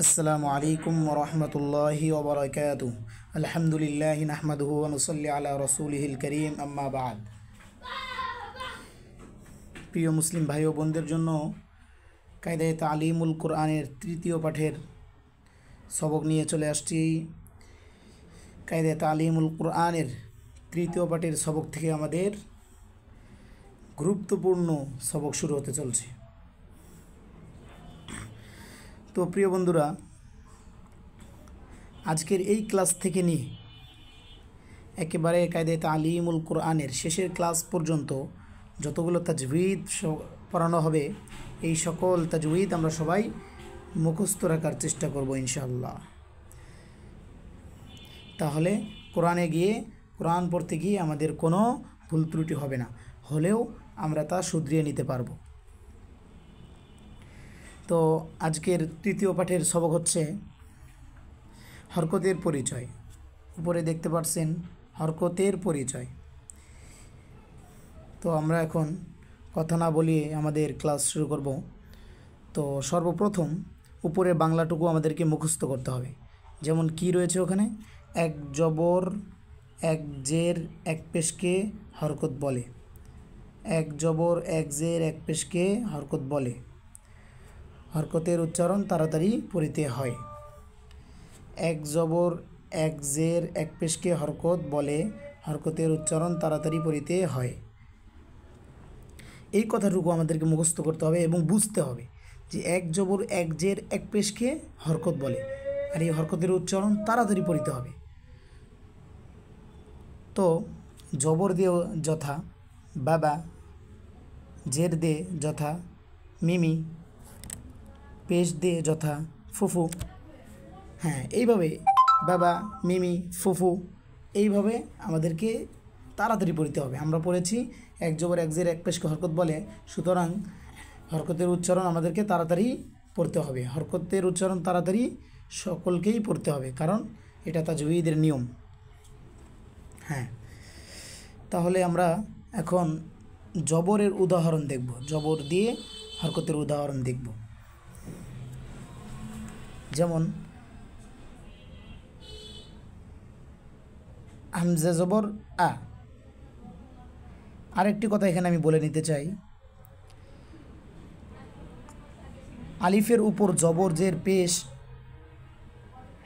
আসসালামু আলাইকুম ওয়া রাহমাতুল্লাহি ওয়া বারাকাতুহু। আলহামদুলিল্লাহি নাহমাদুহু ওয়া নুসাল্লি আলা রাসূলিহিল কারীম, আম্মা বা'দ। প্রিয় মুসলিম ভাই ও বোনদের জন্য কায়দায়ে তালিমুল কোরআনের তৃতীয় পাঠের সবক নিয়ে চলে আসছি। কায়দায়ে তালিমুল কোরআনের তৃতীয় পাঠের সবক থেকে আমাদের গুরুত্বপূর্ণ সবক শুরু হতে চলছে। তো প্রিয় বন্ধুরা, আজকের এই ক্লাস থেকে নিয়ে একেবারে কায়দায়ে তালিমুল কোরআনের শেষের ক্লাস পর্যন্ত যতগুলো তাজউইদ পড়ানো হবে, এই সকল তাজউইদ আমরা সবাই মুখস্থ রাখার চেষ্টা করব ইনশাআল্লাহ। তাহলে কোরআন পড়তে গিয়ে আমাদের কোনো ভুল ত্রুটি হবে না, হলেও আমরা তা শুধরিয়ে নিতে পারবো। তো আজকের তৃতীয় পাঠের সবক হচ্ছে হরকতের পরিচয়। উপরে দেখতে পাচ্ছেন হরকতের পরিচয়। তো আমরা এখন কথা না বলিয়ে আমাদের ক্লাস শুরু করব। তো সর্বপ্রথম উপরে বাংলাটুকু আমাদেরকে মুখস্থ করতে হবে। যেমন কি রয়েছে ওখানে, এক জবর এক জের এক পেশকে হরকত বলে। এক জবর এক জের এক পেশকে হরকত বলে। হরকতের উচ্চারণ তাড়াতাড়ি পড়িতে হয়। এক জবর এক জের এক পেশকে হরকত বলে, হরকতের উচ্চারণ তাড়াতাড়ি পড়িতে হয়। এই কথাটুকু আমাদেরকে মুখস্থ করতে হবে এবং বুঝতে হবে যে এক জবর এক জের এক পেশকে হরকত বলে, আর এই হরকতের উচ্চারণ তাড়াতাড়ি পড়িতে হবে। তো জবর দিয়ে যথা বাবা, জের দিয়ে যথা মিমি, পেশ দিয়ে যথা ফুফু। হ্যাঁ, এইভাবে বাবা মিমি ফুফু এইভাবে আমাদেরকে তাড়াতাড়ি পড়তে হবে। আমরা পড়েছি এক জবর এক জের এক পেশকে হরকত বলে, সুতরাং হরকতের উচ্চারণ আমাদেরকে তাড়াতাড়ি পড়তে হবে। হরকতের উচ্চারণ তাড়াতাড়ি সকলকেই পড়তে হবে, কারণ এটা তাজউইদের নিয়ম। হ্যাঁ, তাহলে আমরা এখন জবরের উদাহরণ দেখব, জবর দিয়ে হরকতের উদাহরণ দেখব। যেমন হামজা জবর আ। আরেকটি কথা এখানে আমি বলে নিতে চাই, আলিফের উপর জবর জের পেশ,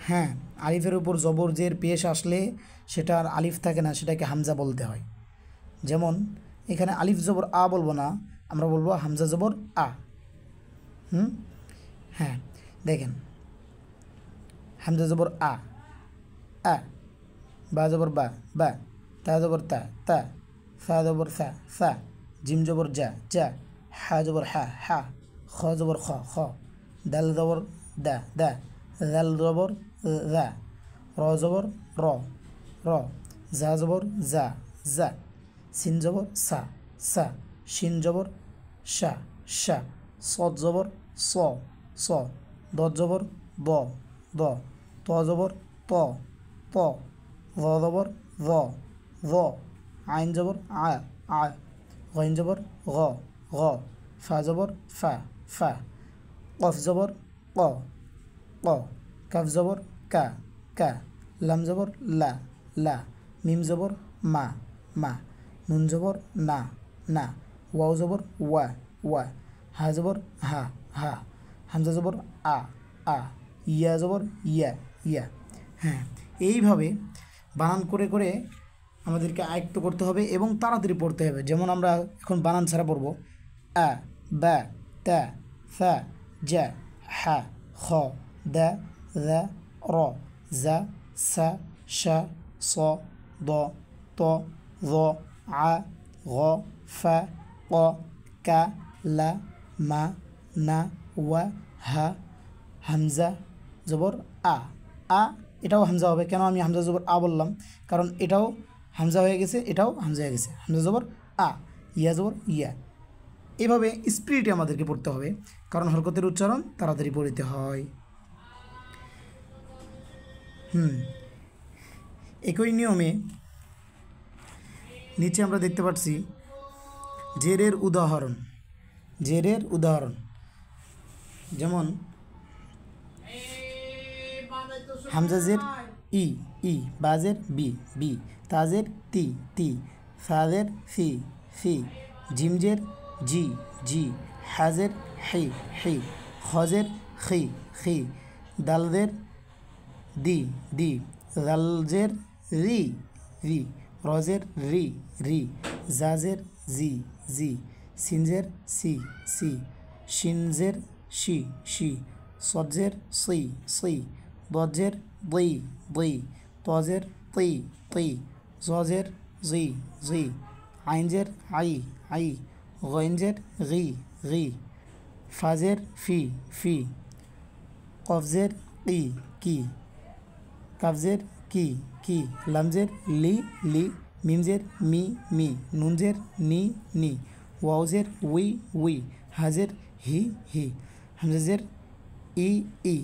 হ্যাঁ আলিফের উপর জবর জের পেশ আসলে সেটা আর আলিফ থাকে না, সেটাকে হামজা বলতে হয়। যেমন এখানে আলিফ জবর আ বলবো না, আমরা বলবো হামজা জবর আ। হ্যাঁ, দেখেন হামজা জবর আ, আ, বা জবর বা, বা, তা জবর তা, তা, ফা জবর ফা, ফা, জিম জবর যা, যা, হা জবর হা, হা, খ জবর খ, খ, দাল জবর দা, দা, জাল জবর জা, র জবর র, র, জা জবর জা, জা, সিন জবর সা, সা, শিন জবর শা, শা, সদ জবর স, স, দদ জবর দ, দ, ত জবর ত, ত, জ জবর জ, জ, আইন জবর আ, আ, গইন জবর গ, গ, ফা জবর ফা, ফা, কফ জবর ক, ক, কাফ জবর কা, কা, লাম জবর লা, লা, মিম জবর মা, মা, নুন জবর না, না, ওয়াও জবর ওয়া, ওয়া, হা জবর হা, হা, হামজা জবর আ, আ, ইয়া জবর ইয়া, ইয়া। হ্যাঁ, এইভাবে বানান করে করে আমাদেরকে আয়ত্ত করতে হবে এবং তাড়াতাড়ি পড়তে হবে। যেমন আমরা এখন বানান ছাড়া পড়ব, আ, বা, তা, ফা, জা, হা, খ, দা, দা, র, জা, সা, শা, স, দ, ত, জ, আ, গ, ফা, ক, কা, লা, মা, না, ওয়া, হা, হামজা জবর আ, আ, এটাও হামজা হবে। কেন আমি হামজা জবর আ বললাম, কারণ এটাও হামজা হয়ে গেছে, এটাও হামজা হয়ে গেছে। হামজা জবর আ, ইয়া জবর ইয়া। এভাবে স্পিরিটে আমাদেরকে পড়তে হবে, কারণ হরকতের উচ্চারণ তাড়াতাড়ি পড়তে হয়। একই নিয়মে নিচে আমরা দেখতে পাচ্ছি জেরের উদাহরণ। জেরের উদাহরণ যেমন হামজাজের ই ই, বাজের বি বি, তাজের তি তি, সাজের সি সি, জিমজের জি জি, হাজের হি হি, খজের খি খি, দালজের দি দি, জালজের রি রি, রজের রি রি, জাজের জি জি, সিনজের সি সি, শিনজের শি শি, সজের সি সি, দজের দি দি, তজের তি তি, জজের জি জি, আইনজের আই আই, গইনজের রি রি, ফাজের ফি ফি, কফজের কি কি, কাফজের কি কি, লামজের লি লি, মিমজের মি মি, নুনজের নি নি, ওয়াউজের উই উই, হাজের হি হি, হামজাজের ই ই,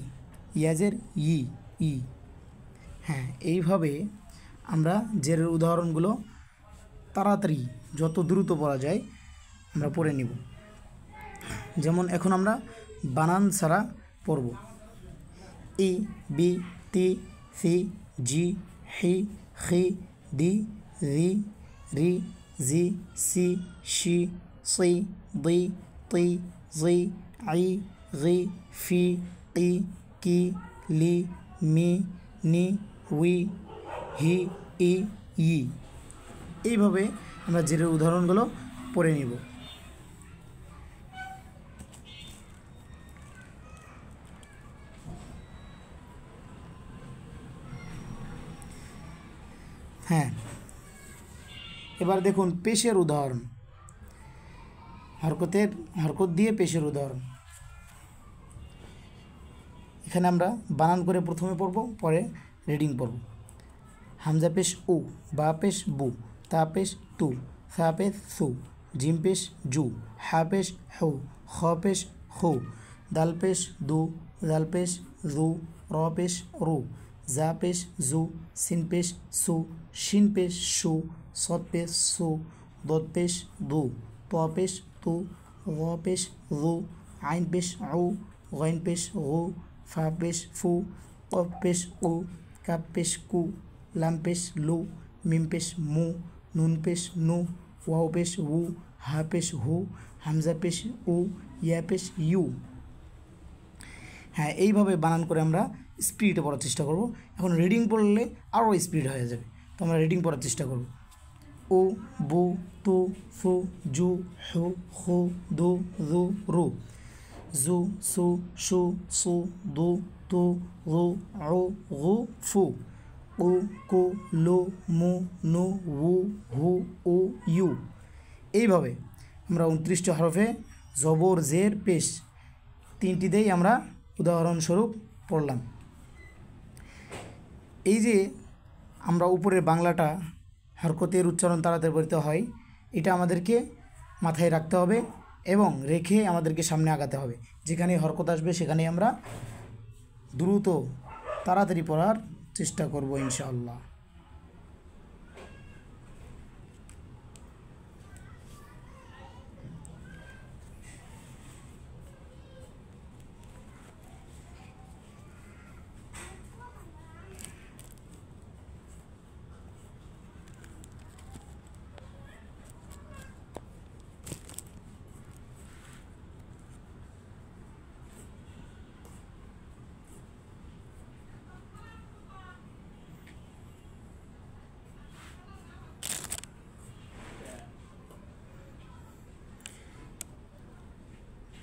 ইয়াজের ই ই। হ্যাঁ, এইভাবে আমরা জেরের উদাহরণগুলো তাড়াতাড়ি যত দ্রুত পড়া যায় আমরা পড়ে নিব। যেমন এখন আমরা বানান ছাড়া পড়ব। ই বি তি সি জি হি খি দি রি রি জি সি শি সি দি তি জি আই গি ফি কি কি লি মি নি উই হি ই ই। এইভাবে আমরা জেরের উদাহরণগুলো পড়ে নিব। হ্যাঁ, এবার দেখুন পেশের উদাহরণ, হরকত দিয়ে পেশের উদাহরণ। এখানে আমরা বানান করে প্রথমে পড়ব, পরে রিডিং পড়ব। হামজা পেশ উ, বা পেশ বু, তা পেশ তু, সা পেশ সু, জিম পেশ জু, হা পেশ হু, খ পেশ হু, দাল পেশ দু, জাল পেশ জু, র পেশ রু, জা পেশ জু, সিন পেশ সু, শিন পেশ সু, সদ পেশ সু, দদ পেশ দু, ত পেশ তু, গ পেশ রু, আইন পেশ উ, গইন পেশ গু, ফা পেশ ফু, কফ পেশ উ, কাপ পেশ কু, লাম পেশ লু, মিম পেশ মু, নুন পেশ নু, ওয়াও পেশ উ, হা পেশ হু, হামজা পেশ উ, ইয়া পেশ ইউ। হ্যাঁ, এইভাবে বানান করে আমরা স্পিডে পড়ার চেষ্টা করব। এখন রিডিং পড়লে আরও স্পিড হয়ে যাবে, তো আমরা রিডিং পড়ার চেষ্টা করব। উ বু তু ফু জু হু হু দু রু রু, জু সু সু সু দু তু রু উ গু ফু, উ কু লু মু নু উ হু উ ইউ। এইভাবে আমরা 29টি হরফে জবর জের পেশ তিনটিতেই আমরা উদাহরণস্বরূপ পড়লাম। এই যে আমরা উপরের বাংলাটা হরকতের উচ্চারণ তাড়াতাড়ি পড়তে হয়, এটা আমাদেরকে মাথায় রাখতে হবে এবং রেখে আমাদেরকে সামনে আগাতে হবে। যেখানে হরকত আসবে সেখানে আমরা দ্রুত তাড়াতাড়ি পড়ার চেষ্টা করব ইনশাআল্লাহ।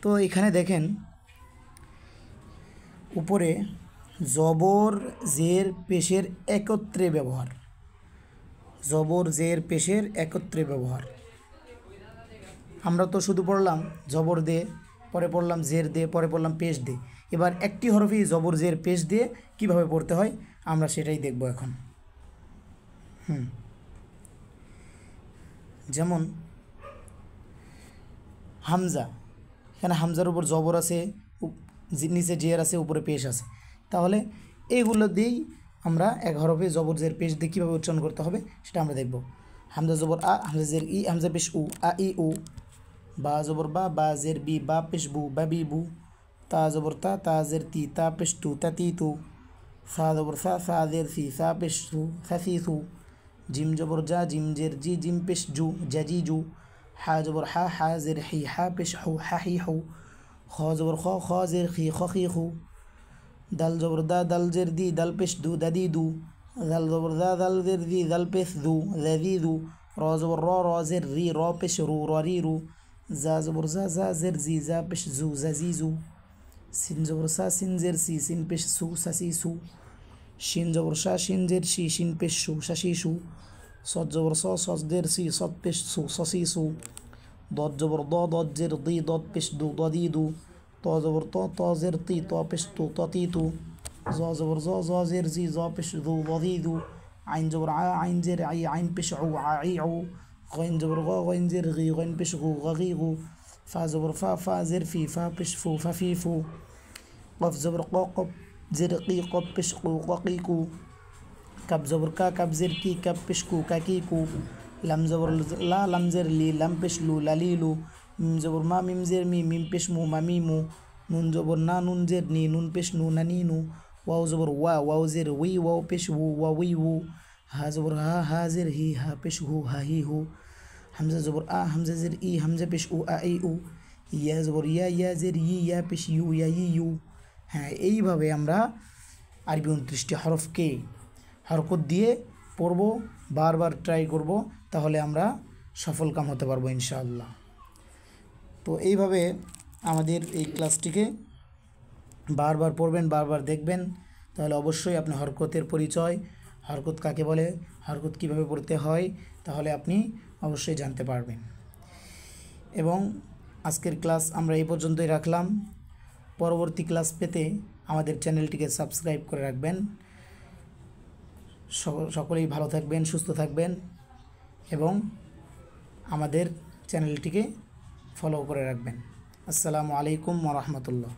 তো এখানে দেখেন উপরে জবর জের পেশের একত্রে ব্যবহার, জবর জের পেশের একত্রে ব্যবহার। আমরা তো শুধু পড়লাম জবর দে, পরে পড়লাম জের দে, পরে পড়লাম পেশ দে। এবার একটি হরফই জবর জের পেশ দিয়ে কিভাবে পড়তে হয় আমরা সেটাই দেখব এখন। যেমন হামজা, এখানে হামজার উপর জবর আছে, নিচে জের আছে, উপরে পেশ আছে। তাহলে এইগুলো দিয়েই আমরা এক হরফে জবর জের পেশ দিয়ে কীভাবে উচ্চারণ করতে হবে সেটা আমরা দেখব। হামজা জবর আ, হামজা জের ই, হামজা পেশ উ, আ ই উ, বা জবর বা, বা জের বি, বা পেশ বু, বা বি বু, তা জবর তা, তা জের তি, তা পেশ তু, তা তি তু, সা জবর সা সা জের সি সা পেশ সু সাসি সু জিম জবর জা জিম জের জি জিম পেশ জু জাজি জু হা জবর হা হা জের হি হা পেশ হু হা হি হু খ জবর খ খ জের খি খ খি খু দাল জবর দা দাল জের দি দাল পেশ দু দাদি দু দাল জবর দা দাল জের দি দাল পেশ দু দাদি দু র জবর র র জের রি র পেশ রু র রি রু জা জবর জা জা জের জি জা পেশ জু জাজি জু সিন জবর সা সিন জের সি সিন পেশ সু সাসি সু শিন জবর শা শিন জের শি শিন পেশ সু শাসি সু সদ জবর স সজ জের সি সদ পেশ সু সসি সু দদ জবর দ দদ জের দি দদ পেশ দু দদি দু ত জবর ত জের তি ত পেশ তু ততি তু জ জবর জ জের জি জ পেশ দু দদি দু আইন জবর আইন জের আই আইন পেশ উ আই উ غين جبر غا غين زر غي غين بش غو غي غو فا زبر فا زر في فا بش فو ففي فو قف زبر قا قب زر قي قب بش قو قي كو كب زبر كب زر كي كب بش كو كي كو لم زبر لا لم زر لي لم بش لو لالي لو ميم زبر ما ميم زر مي ميم بش مو ما مي مو نون زبر نا نون زر ني نون بش نو ناني نو واو زبر واو زر وي واو بش وو وي وو ها زبر ها زر هي ها بش هو ها هي هو হামজা জবর আ হামজা জের ই হামজা পেশ উ আ ই উ ইয়া জবর ইয়া জের ইয়া পেশ ইউ ইয়া ই ইউ। হ্যাঁ, এইভাবে আমরা আরবি 29টি হরফকে হরকত দিয়ে পড়ব, বারবার ট্রাই করব, তাহলে আমরা সফল কাম হতে পারবো ইনশাআল্লাহ। তো এইভাবে আমাদের এই ক্লাসটিকে বারবার পড়বেন, বারবার দেখবেন, তাহলে অবশ্যই আপনি হরকতের পরিচয়, হরকত কাকে বলে, হরকত কীভাবে পড়তে হয়, তাহলে আপনি অবশ্যই জানতে পারবেন। এবং আজকের ক্লাস আমরা এই পর্যন্তই রাখলাম। পরবর্তী ক্লাস পেতে আমাদের চ্যানেলটিকে সাবস্ক্রাইব করে রাখবেন। সকলেই ভালো থাকবেন, সুস্থ থাকবেন এবং আমাদের চ্যানেলটিকে ফলো করে রাখবেন। আসসালামু আলাইকুম ওয়া রাহমাতুল্লাহ।